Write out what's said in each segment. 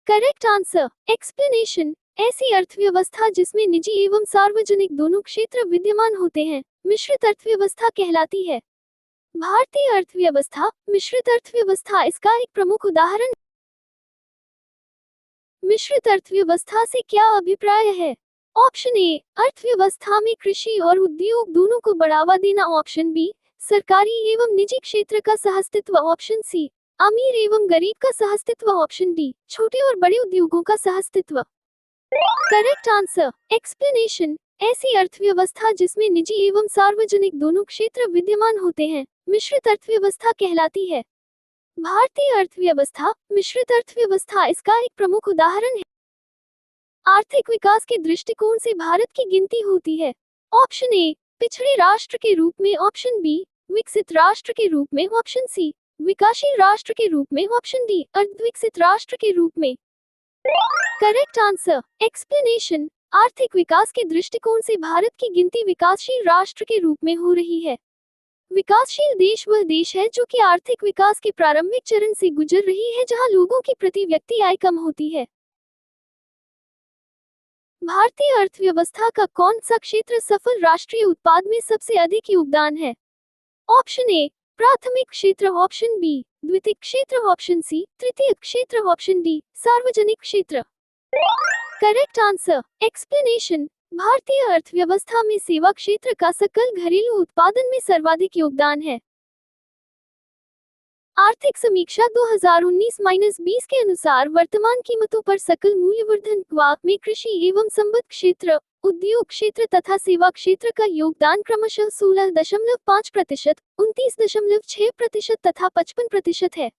Correct answer. Explanation. ऐसी अर्थव्यवस्था जिसमें निजी एवं सार्वजनिक दोनों क्षेत्र विद्यमान होते हैं मिश्रित अर्थव्यवस्था कहलाती है। भारतीय अर्थव्यवस्था मिश्रित अर्थव्यवस्था इसका एक प्रमुख उदाहरण। मिश्रित अर्थव्यवस्था से क्या अभिप्राय है? ऑप्शन ए, अर्थव्यवस्था में कृषि और उद्योग दोनों को बढ़ावा देना। ऑप्शन बी, सरकारी एवं निजी क्षेत्र का सहअस्तित्व। ऑप्शन सी, अमीर एवं गरीब का सहअस्तित्व। ऑप्शन डी, छोटे और बड़े उद्योगों का सहअस्तित्व। Correct answer. एक्सप्लेनेशन। ऐसी अर्थव्यवस्था जिसमें निजी एवं सार्वजनिक दोनों क्षेत्र विद्यमान होते हैं मिश्रित अर्थव्यवस्था कहलाती है। भारतीय अर्थव्यवस्था मिश्रित अर्थव्यवस्था इसका एक प्रमुख उदाहरण है। आर्थिक विकास के दृष्टिकोण से भारत की गिनती होती है। ऑप्शन ए, पिछड़े राष्ट्र के रूप में। ऑप्शन बी, विकसित राष्ट्र के रूप में। ऑप्शन सी, विकासशील राष्ट्र के रूप में। ऑप्शन डी, अर्धविकसित राष्ट्र के रूप में। Correct answer. एक्सप्लेनेशन। आर्थिक विकास के दृष्टिकोण से भारत की गिनती विकासशील राष्ट्र के रूप में हो रही है। विकासशील देश वह देश है जो कि आर्थिक विकास के प्रारंभिक चरण से गुजर रही है जहां लोगों की प्रति व्यक्ति आय कम होती है। भारतीय अर्थव्यवस्था का कौन सा क्षेत्र सफल राष्ट्रीय उत्पाद में सबसे अधिक योगदान है? ऑप्शन ए, प्राथमिक क्षेत्र। ऑप्शन बी, द्वितीयक क्षेत्र। ऑप्शन सी, तृतीयक क्षेत्र। ऑप्शन डी, सार्वजनिक क्षेत्र। Correct answer. एक्सप्लेनेशन। भारतीय अर्थव्यवस्था में सेवा क्षेत्र का सकल घरेलू उत्पादन में सर्वाधिक योगदान है। आर्थिक समीक्षा 2019-20 के अनुसार वर्तमान कीमतों पर सकल मूल्यवर्धन में कृषि एवं संबद्ध क्षेत्र, उद्योग क्षेत्र तथा सेवा क्षेत्र का योगदान क्रमशः 16.5%, 29.6% तथा 55% है।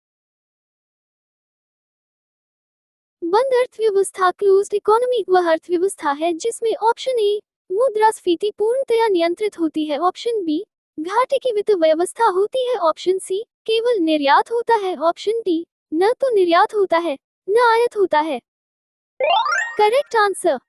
बंद अर्थव्यवस्था क्लोज्ड इकोनॉमी वह अर्थव्यवस्था है जिसमें ऑप्शन ए, मुद्रास्फीति पूर्णतया नियंत्रित होती है। ऑप्शन बी, घाटे की वित्त व्यवस्था होती है। ऑप्शन सी, केवल निर्यात होता है। ऑप्शन डी, न तो निर्यात होता है न आयात होता है। Correct answer.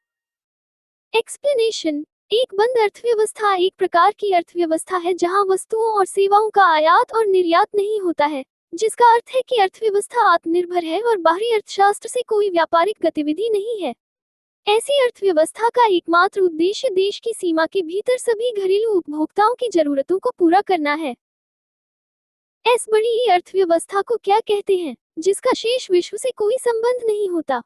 एक्सप्लेनेशन। एक बंद अर्थव्यवस्था एक प्रकार की अर्थव्यवस्था है जहां वस्तुओं और सेवाओं का आयात और निर्यात नहीं होता है, जिसका अर्थ है कि अर्थव्यवस्था आत्मनिर्भर है और बाहरी अर्थशास्त्र से कोई व्यापारिक गतिविधि नहीं है। ऐसी अर्थव्यवस्था का एकमात्र उद्देश्य देश की सीमा के भीतर सभी घरेलू उपभोक्ताओं की जरूरतों को पूरा करना है। ऐसी बड़ी अर्थव्यवस्था को क्या कहते हैं जिसका शेष विश्व से कोई संबंध नहीं होता?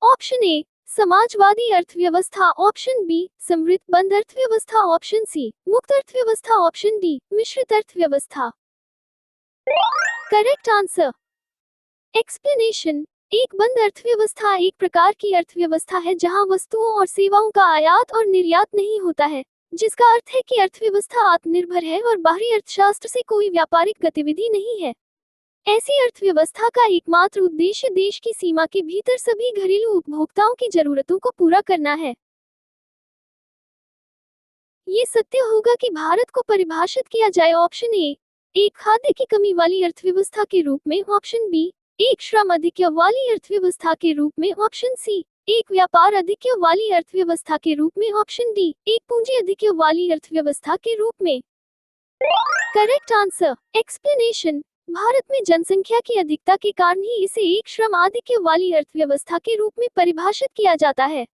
ऑप्शन ए, समाजवादी अर्थव्यवस्था। ऑप्शन बी, समृद्ध बंद अर्थव्यवस्था। ऑप्शन सी, मुक्त अर्थव्यवस्था। ऑप्शन डी, मिश्रित अर्थव्यवस्था। Correct answer. एक्सप्लेनेशन। एक बंद अर्थव्यवस्था एक प्रकार की अर्थव्यवस्था है जहां वस्तुओं और सेवाओं का आयात और निर्यात नहीं होता है, जिसका अर्थ है कि अर्थव्यवस्था आत्मनिर्भर है और बाहरी अर्थशास्त्र से कोई व्यापारिक गतिविधि नहीं है। ऐसी अर्थव्यवस्था का एकमात्र उद्देश्य देश की सीमा के भीतर सभी घरेलू उपभोक्ताओं की जरूरतों को पूरा करना है। ये सत्य होगा कि भारत को परिभाषित किया जाए। ऑप्शन ए, एक खाद्य की कमी वाली अर्थव्यवस्था के रूप में। ऑप्शन बी, एक श्रम अधिक्य वाली अर्थव्यवस्था के रूप में। ऑप्शन सी, एक व्यापार अधिक्य वाली अर्थव्यवस्था के रूप में। ऑप्शन डी, एक पूंजी अधिक्य वाली अर्थव्यवस्था के रूप में। Correct answer. एक्सप्लेनेशन। भारत में जनसंख्या की अधिकता के कारण ही इसे एक श्रम आधिक्य वाली अर्थव्यवस्था के रूप में परिभाषित किया जाता है।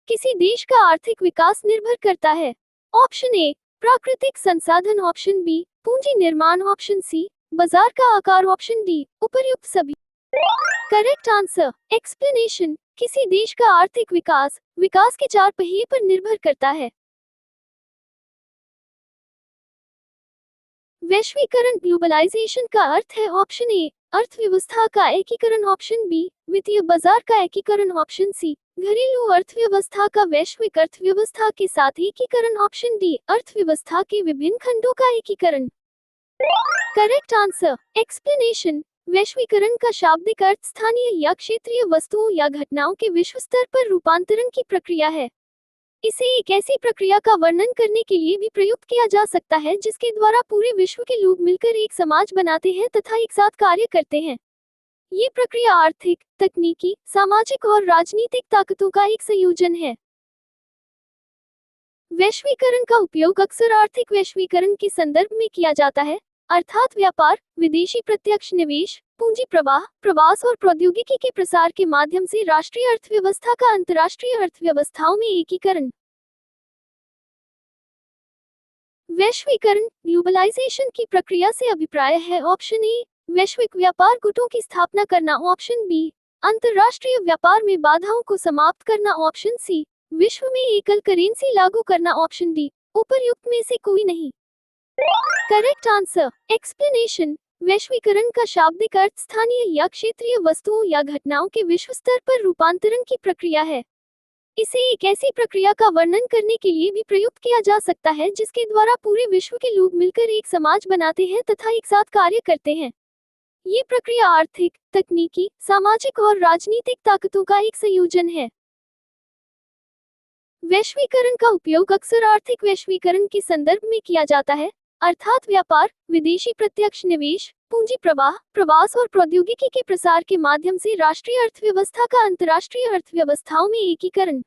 किसी देश का आर्थिक विकास निर्भर करता है। ऑप्शन ए, प्राकृतिक संसाधन। ऑप्शन बी, पूंजी निर्माण। ऑप्शन सी, बाजार का आकार। ऑप्शन डी, उपर्युक्त सभी। Correct answer. एक्सप्लेनेशन। किसी देश का आर्थिक विकास विकास के चार पहिए पर निर्भर करता है। वैश्वीकरण ग्लोबलाइजेशन का अर्थ है। ऑप्शन ए, अर्थव्यवस्था का एकीकरण। ऑप्शन बी, वित्तीय बाजार का एकीकरण। ऑप्शन सी, घरेलू अर्थव्यवस्था का वैश्विक अर्थव्यवस्था के साथ एकीकरण। ऑप्शन डी, अर्थव्यवस्था के विभिन्न खंडों का एकीकरण। Correct answer. एक्सप्लेनेशन। वैश्वीकरण का शाब्दिक अर्थ स्थानीय या क्षेत्रीय वस्तुओं या घटनाओं के विश्व स्तर पर रूपांतरण की प्रक्रिया है। इसे एक ऐसी प्रक्रिया का वर्णन करने के लिए भी प्रयुक्त किया जा सकता है जिसके द्वारा पूरे विश्व के लोग मिलकर एक समाज बनाते हैं तथा एक साथ कार्य करते हैं। ये प्रक्रिया आर्थिक, तकनीकी, सामाजिक और राजनीतिक ताकतों का एक संयोजन है। वैश्वीकरण का उपयोग अक्सर आर्थिक वैश्वीकरण के संदर्भ में किया जाता है, अर्थात व्यापार, विदेशी प्रत्यक्ष निवेश, पूंजी प्रवाह, प्रवास और प्रौद्योगिकी के प्रसार के माध्यम से राष्ट्रीय अर्थव्यवस्था का अंतर्राष्ट्रीय अर्थव्यवस्थाओं में एकीकरण। वैश्वीकरण, ग्लोबलाइजेशन की प्रक्रिया से अभिप्राय है। ऑप्शन ए, वैश्विक व्यापार गुटों की स्थापना करना। ऑप्शन बी, अंतर्राष्ट्रीय व्यापार में बाधाओं को समाप्त करना। ऑप्शन सी, विश्व में एकल करेंसी लागू करना। ऑप्शन डी, उपर्युक्त में से कोई नहीं। Correct answer, explanation. वैश्वीकरण का शाब्दिक अर्थ स्थानीय या क्षेत्रीय वस्तुओं या घटनाओं के विश्व स्तर पर रूपांतरण की प्रक्रिया है। इसे एक ऐसी प्रक्रिया का वर्णन करने के लिए भी प्रयुक्त किया जा सकता है जिसके द्वारा पूरे विश्व के लोग मिलकर एक समाज बनाते हैं तथा एक साथ कार्य करते हैं। ये प्रक्रिया आर्थिक, तकनीकी, सामाजिक और राजनीतिक ताकतों का एक संयोजन है। वैश्वीकरण का उपयोग अक्सर आर्थिक वैश्वीकरण के संदर्भ में किया जाता है, अर्थात व्यापार, विदेशी प्रत्यक्ष निवेश, पूंजी प्रवाह, प्रवास और प्रौद्योगिकी के प्रसार के माध्यम से राष्ट्रीय अर्थव्यवस्था का अंतर्राष्ट्रीय अर्थव्यवस्थाओं में एकीकरण।